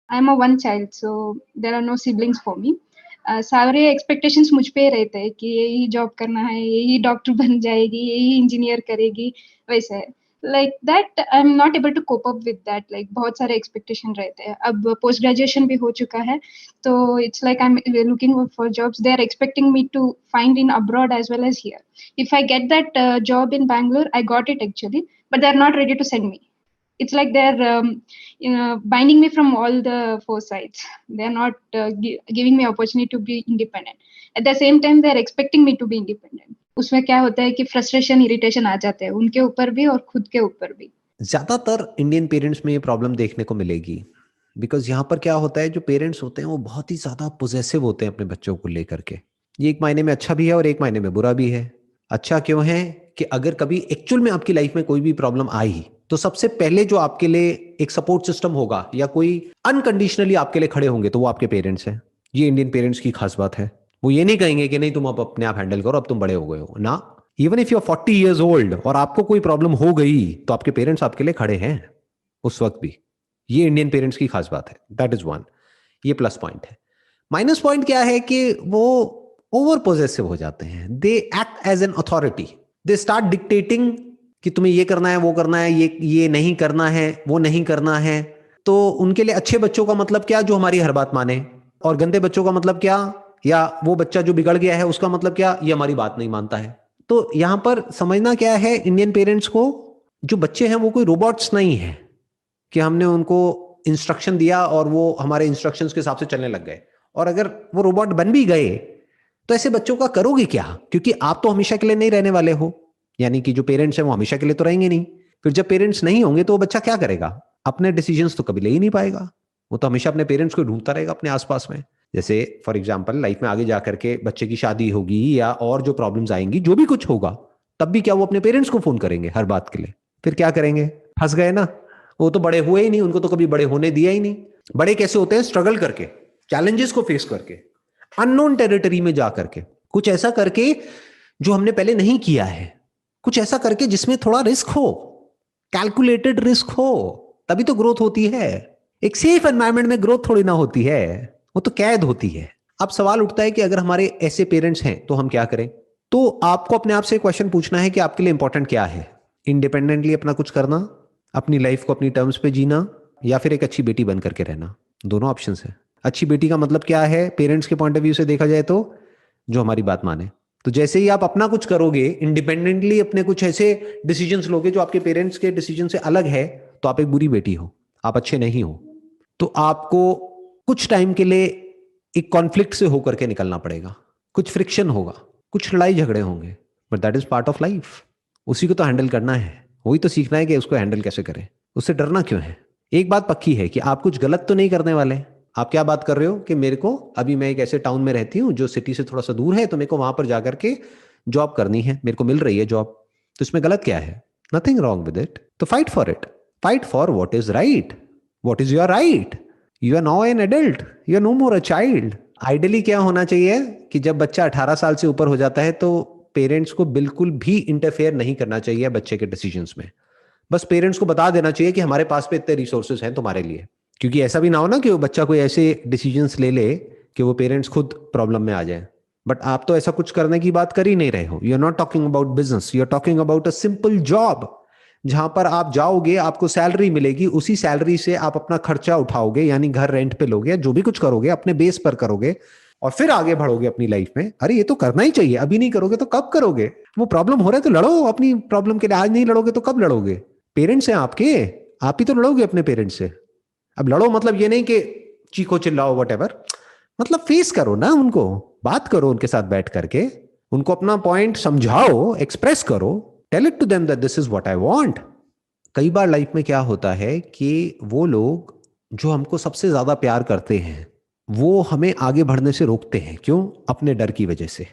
I am a one child, so there are no siblings for me. सारे expectations मुझ पे रहते हैं कि यही जॉब करना है, यही डॉक्टर बन जाएगी, यही इंजीनियर करेगी, वैसे है। Like that I am not able to cope up with that. Like बहुत सारे एक्सपेक्टेशन रहते हैं। अब पोस्ट ग्रेजुएशन भी हो चुका है, तो it's like I am looking for jobs. They are expecting me to find in abroad as well as here. If I get that job in Bangalore, I got it actually, but they're not ready to send me. It's like they're binding me from all the four sides. They're not giving me opportunity to be independent. At the same time, they're expecting me to be independent. उसमें क्या होता है कि frustration irritation आ जाते हैं उनके ऊपर भी और खुद के ऊपर भी। ज्यादातर इंडियन पेरेंट्स में ये प्रॉब्लम देखने को मिलेगी, बिकॉज यहाँ पर क्या होता है, जो पेरेंट्स होते हैं वो बहुत ही ज्यादा पोजेसिव होते हैं अपने बच्चों को लेकर के। ये एक मायने में अच्छा भी है और एक मायने में बुरा भी है। अच्छा क्यों है कि अगर कभी एक्चुअल में आपकी लाइफ में कोई भी प्रॉब्लम आई तो सबसे पहले जो आपके लिए एक सपोर्ट सिस्टम होगा या कोई अनकंडीशनली आपके लिए खड़े होंगे तो वो आपके पेरेंट्स हैं। ये इंडियन पेरेंट्स की खास बात है। वो ये नहीं कहेंगे कि नहीं तुम अब अपने आप हैंडल करो, अब तुम बड़े हो गए हो ना। Even if you are 40 years old और आपको कोई प्रॉब्लम हो गई तो आपके पेरेंट्स आपके लिए खड़े हैं उस वक्त भी। ये इंडियन पेरेंट्स की खास बात है। That is one. ये प्लस पॉइंट है। माइनस पॉइंट क्या है कि वो ओवर पोजेसिव हो जाते हैं। They act as an authority. They start dictating कि तुम्हें ये करना है, वो करना है, ये नहीं करना है, वो नहीं करना है। तो उनके लिए अच्छे बच्चों का मतलब क्या, जो हमारी हर बात माने, और गंदे बच्चों का मतलब क्या, या वो बच्चा जो बिगड़ गया है उसका मतलब क्या, ये हमारी बात नहीं मानता है। तो यहां पर समझना क्या है इंडियन पेरेंट्स को, जो बच्चे हैं वो कोई रोबोट्स नहीं है कि हमने उनको इंस्ट्रक्शन दिया और वो हमारे इंस्ट्रक्शंस के हिसाब से चलने लग गए। और अगर वो रोबोट बन भी गए तो ऐसे बच्चों का करोगे क्या, क्योंकि आप तो हमेशा के लिए नहीं रहने वाले हो। यानी कि जो पेरेंट्स हैं वो हमेशा के लिए तो रहेंगे नहीं। फिर जब पेरेंट्स नहीं होंगे तो वो बच्चा क्या करेगा, अपने डिसीजंस तो कभी ले ही नहीं पाएगा। वो तो हमेशा अपने पेरेंट्स को ढूंढता रहेगा अपने आसपास में। जैसे फॉर एग्जाम्पल लाइफ में आगे जाकर के बच्चे की शादी होगी या और जो प्रॉब्लम्स आएंगी, जो भी कुछ होगा, तब भी क्या वो अपने पेरेंट्स को फोन करेंगे हर बात के लिए? फिर क्या करेंगे? फंस गए ना। वो तो बड़े हुए ही नहीं, उनको तो कभी बड़े होने दिया ही नहीं। बड़े कैसे होते हैं? स्ट्रगल करके, चैलेंजेस को फेस करके, अननोन टेरिटरी में जा करके, कुछ ऐसा करके जो हमने पहले नहीं किया है, कुछ ऐसा करके जिसमें थोड़ा रिस्क हो, कैलकुलेटेड रिस्क हो, तभी तो ग्रोथ होती है। एक सेफ एनवायरनमेंट में ग्रोथ थोड़ी ना होती है, वो तो कैद होती है। अब सवाल उठता है कि अगर हमारे ऐसे पेरेंट्स हैं तो हम क्या करें? तो आपको अपने आप से क्वेश्चन पूछना है कि आपके लिए इंपॉर्टेंट क्या है। इंडिपेंडेंटली अपना कुछ करना, अपनी लाइफ को अपनी टर्म्स पे जीना, या फिर एक अच्छी बेटी बन करके रहना। दोनों ऑप्शंस है। अच्छी बेटी का मतलब क्या है पेरेंट्स के पॉइंट ऑफ व्यू से देखा जाए तो, जो हमारी बात माने। तो जैसे ही आप अपना कुछ करोगे, इंडिपेंडेंटली अपने कुछ ऐसे डिसीजंस लोगे जो आपके पेरेंट्स के डिसीजन से अलग है, तो आप एक बुरी बेटी हो, आप अच्छे नहीं हो। तो आपको कुछ टाइम के लिए एक कॉन्फ्लिक्ट से होकर के निकलना पड़ेगा, कुछ फ्रिक्शन होगा, कुछ लड़ाई झगड़े होंगे, but that is part of life. उसी को तो हैंडल करना है, वही तो सीखना है कि उसको हैंडल कैसे करें। उससे डरना क्यों है? एक बात पक्की है कि आप कुछ गलत तो नहीं करने वाले। आप क्या बात कर रहे हो कि मेरे को, अभी मैं एक ऐसे टाउन में रहती हूँ जो सिटी से थोड़ा सा दूर है, तो मेरे को वहां पर जाकर के जॉब करनी है, मेरे को मिल रही है जॉब, तो इसमें गलत क्या है? Nothing wrong with it. तो fight for it, fight for what is right, what is your right. You are now an adult, you are no more a child. Ideally क्या होना चाहिए कि जब बच्चा 18 साल से ऊपर हो जाता है तो पेरेंट्स को बिल्कुल भी इंटरफेयर नहीं करना चाहिए बच्चे के डिसीजंस में। बस पेरेंट्स को बता देना चाहिए कि हमारे पास पे इतने रिसोर्सेज हैं तुम्हारे लिए। क्योंकि ऐसा भी ना हो ना कि वो बच्चा कोई ऐसे डिसीजंस ले ले कि वो पेरेंट्स खुद प्रॉब्लम में आ जाए। बट आप तो ऐसा कुछ करने की बात कर ही नहीं रहे हो। You are not talking about business, you are talking about a simple job, जहां पर आप जाओगे, आपको सैलरी मिलेगी, उसी सैलरी से आप अपना खर्चा उठाओगे, यानी घर रेंट पे लोगे, जो भी कुछ करोगे अपने बेस पर करोगे, और फिर आगे बढ़ोगे अपनी लाइफ में। अरे ये तो करना ही चाहिए, अभी नहीं करोगे तो कब करोगे? वो प्रॉब्लम हो रहा है तो लड़ो अपनी प्रॉब्लम के लिए। आज नहीं लड़ोगे तो कब लड़ोगे? पेरेंट्स हैं आपके, आप ही तो लड़ोगे अपने पेरेंट्स से। अब लड़ो मतलब ये नहीं कि चीखो चिल्लाओ वटेवर, मतलब फेस करो ना उनको, बात करो उनके साथ बैठ करके, उनको अपना पॉइंट समझाओ, एक्सप्रेस करो, tell it to them that this is what I want. कई बार लाइफ में क्या होता है कि वो लोग जो हमको सबसे ज्यादा प्यार करते हैं वो हमें आगे बढ़ने से रोकते हैं। क्यों? अपने डर की वजह से,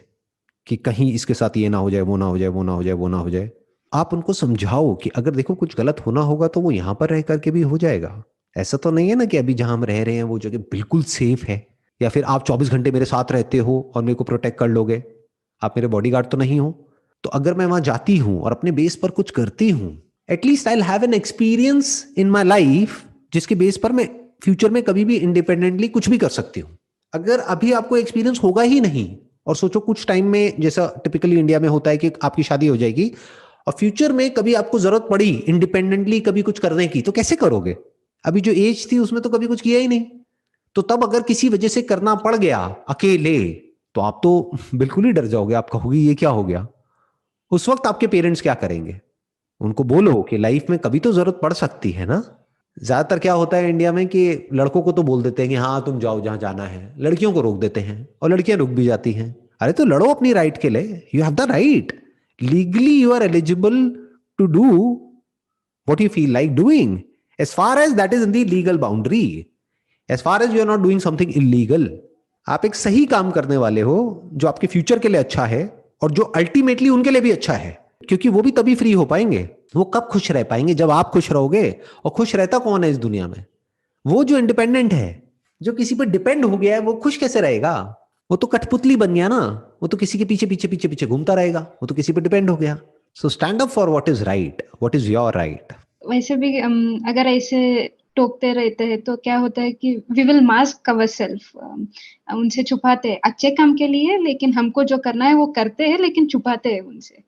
कि कहीं इसके साथ ये ना हो जाए, वो ना हो जाए, वो ना हो जाए, वो ना हो जाए। आप उनको समझाओ कि अगर देखो कुछ गलत होना होगा तो वो यहां पर रह करके भी हो जाएगा। ऐसा तो नहीं है ना कि अभी जहां हम रह रहे हैं वो जगह बिल्कुल सेफ है, या फिर आप 24 घंटे मेरे साथ रहते हो और मेरे को प्रोटेक्ट कर लोगे। आप मेरे बॉडीगार्ड तो नहीं हो। तो अगर मैं वहां जाती हूं और अपने बेस पर कुछ करती हूं, at least I have an experience in my life जिसके बेस पर मैं फ्यूचर में कभी भी इंडिपेंडेंटली कुछ भी कर सकती हूँ। अगर अभी आपको एक्सपीरियंस होगा ही नहीं, और सोचो कुछ टाइम में, जैसा टिपिकली इंडिया में होता है कि आपकी शादी हो जाएगी और फ्यूचर में कभी आपको जरूरत पड़ी इंडिपेंडेंटली कभी कुछ करने की, तो कैसे करोगे? अभी जो एज थी उसमें तो कभी कुछ किया ही नहीं। तो तब अगर किसी वजह से करना पड़ गया अकेले, तो आप तो बिल्कुल ही डर जाओगे, आप कहोगे ये क्या हो गया। उस वक्त आपके पेरेंट्स क्या करेंगे? उनको बोलो कि लाइफ में कभी तो जरूरत पड़ सकती है ना। ज्यादातर क्या होता है इंडिया में कि लड़कों को तो बोल देते हैं कि हाँ तुम जाओ जहां जाना है, लड़कियों को रोक देते हैं और लड़कियां रुक भी जाती हैं। अरे तो लड़ो अपनी राइट के लिए, you have the right, legally you are eligible to do what you feel like doing, as far as that is in the legal boundary, as far as you are not doing something illegal. आप एक सही काम करने वाले हो जो आपके future के लिए अच्छा है और जो अल्टीमेटली उनके लिए भी अच्छा है, क्योंकि वो भी तभी फ्री हो पाएंगे, वो कब खुश रह पाएंगे जब आप खुश रहोगे। और खुश रहता कौन है इस दुनिया में? वो जो इंडिपेंडेंट है। जो किसी पर डिपेंड हो गया है वो खुश कैसे रहेगा? वो तो कठपुतली बन गया ना, वो तो किसी के पीछे पीछे पीछे पीछे घूमता रहेगा, वो तो किसी पर डिपेंड हो गया। So stand up for what is right, what is your right. वैसे भी अगर ऐसे टोकते रहते हैं तो क्या होता है कि we will mask our self, उनसे छुपाते हैं अच्छे काम के लिए, लेकिन हमको जो करना है वो करते हैं लेकिन छुपाते हैं उनसे।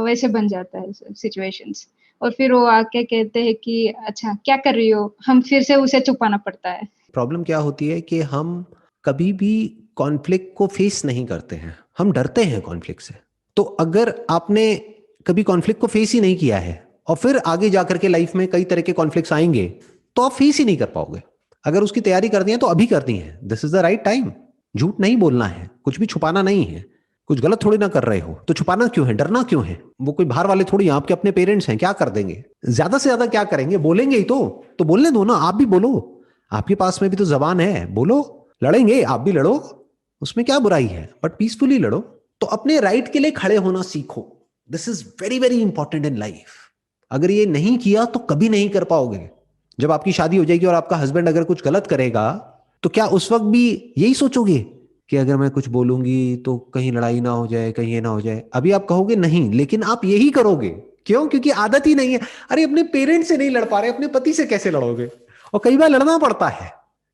वैसे बन जाता है सिचुएशंस। और फिर वो आके कहते हैं कि अच्छा क्या कर रही हो, हम फिर से उसे छुपाना पड़ता है। प्रॉब्लम क्या होती है कि हम कभी भी कॉन्फ्लिक्ट को फेस नहीं करते हैं, हम डरते हैं कॉन्फ्लिक्ट से। तो अगर आपने कभी कॉन्फ्लिक्ट को फेस ही नहीं किया है और फिर आगे जाकर के लाइफ में कई तरह के कॉन्फ्लिक्ट्स आएंगे, तो आप फेस ही नहीं कर पाओगे। अगर उसकी तैयारी करनी है तो अभी करनी है, this is the right time. झूठ नहीं बोलना है, कुछ भी छुपाना नहीं है, कुछ गलत थोड़ी ना कर रहे हो, तो छुपाना क्यों है, डरना क्यों है? वो कोई बाहर वाले थोड़ी, आपके अपने पेरेंट्स हैं, क्या कर देंगे? ज्यादा से ज्यादा क्या करेंगे, बोलेंगे ही तो बोलने दो ना, आप भी बोलो, आपके पास में भी तो जबान है, बोलो। लड़ेंगे आप भी लड़ो, उसमें क्या बुराई है, बट पीसफुली लड़ो। तो अपने राइट के लिए खड़े होना सीखो, this is very very important in life. अगर ये नहीं किया तो कभी नहीं कर पाओगे। जब आपकी शादी हो जाएगी और आपका हस्बैंड अगर कुछ गलत करेगा, तो क्या उस वक्त भी यही सोचोगे कि अगर मैं कुछ बोलूंगी तो कहीं लड़ाई ना हो जाए, कहीं ये ना हो जाए? अभी आप कहोगे नहीं, लेकिन आप यही करोगे। क्यों? क्योंकि आदत ही नहीं है। अरे अपने पेरेंट्स से नहीं लड़ पा रहे, अपने पति से कैसे लड़ोगे? और कई बार लड़ना पड़ता है।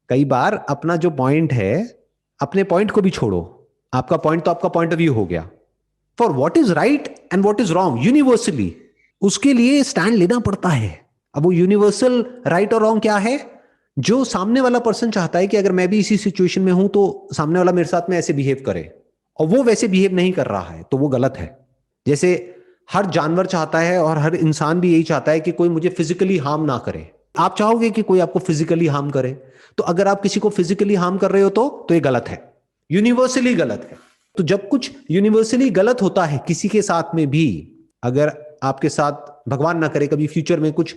कई बार अपना जो पॉइंट है, अपने पॉइंट को भी छोड़ो, आपका पॉइंट तो आपका पॉइंट ऑफ व्यू हो गया। For what is right and what is wrong universally, उसके लिए स्टैंड लेना पड़ता है। अब वो यूनिवर्सल राइट और रॉन्ग क्या है? जो सामने वाला पर्सन चाहता है कि अगर मैं भी इसी सिचुएशन में हूं तो सामने वाला मेरे साथ में ऐसे बिहेव करे, और वो वैसे बिहेव नहीं कर रहा है, तो वो गलत है। जैसे हर जानवर चाहता है और हर इंसान भी यही चाहता है कि कोई मुझे फिजिकली हार्म ना करे। आप चाहोगे कि कोई आपको फिजिकली हार्म करे? तो अगर आप किसी को फिजिकली हार्म कर रहे हो तो ये गलत है, यूनिवर्सली गलत है। तो जब कुछ यूनिवर्सली गलत होता है किसी के साथ में भी, अगर आपके साथ भगवान ना करे कभी फ्यूचर में कुछ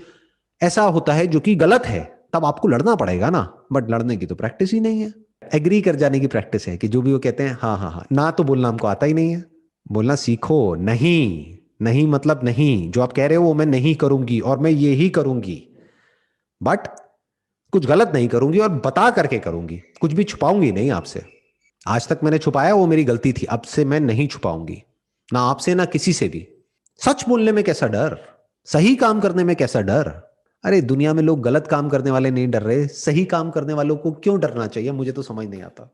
ऐसा होता है जो कि गलत है, तब आपको लड़ना पड़ेगा ना। बट लड़ने की तो प्रैक्टिस ही नहीं है, एग्री कर जाने की प्रैक्टिस है कि जो भी वो कहते हैं हाँ हाँ हाँ, ना तो बोलना हमको आता ही नहीं है। बोलना सीखो, नहीं नहीं मतलब नहीं, जो आप कह रहे हो वो मैं नहीं करूंगी और मैं ये ही करूंगी, बट कुछ गलत नहीं करूंगी और बता करके करूंगी, कुछ भी छुपाऊंगी नहीं आपसे। आज तक मैंने छुपाया वो मेरी गलती थी, अब से मैं नहीं छुपाऊंगी, ना आपसे ना किसी से भी। सच बोलने में कैसा डर, सही काम करने में कैसा डर? अरे दुनिया में लोग गलत काम करने वाले नहीं डर रहे, सही काम करने वालों को क्यों डरना चाहिए? मुझे तो समझ नहीं आता।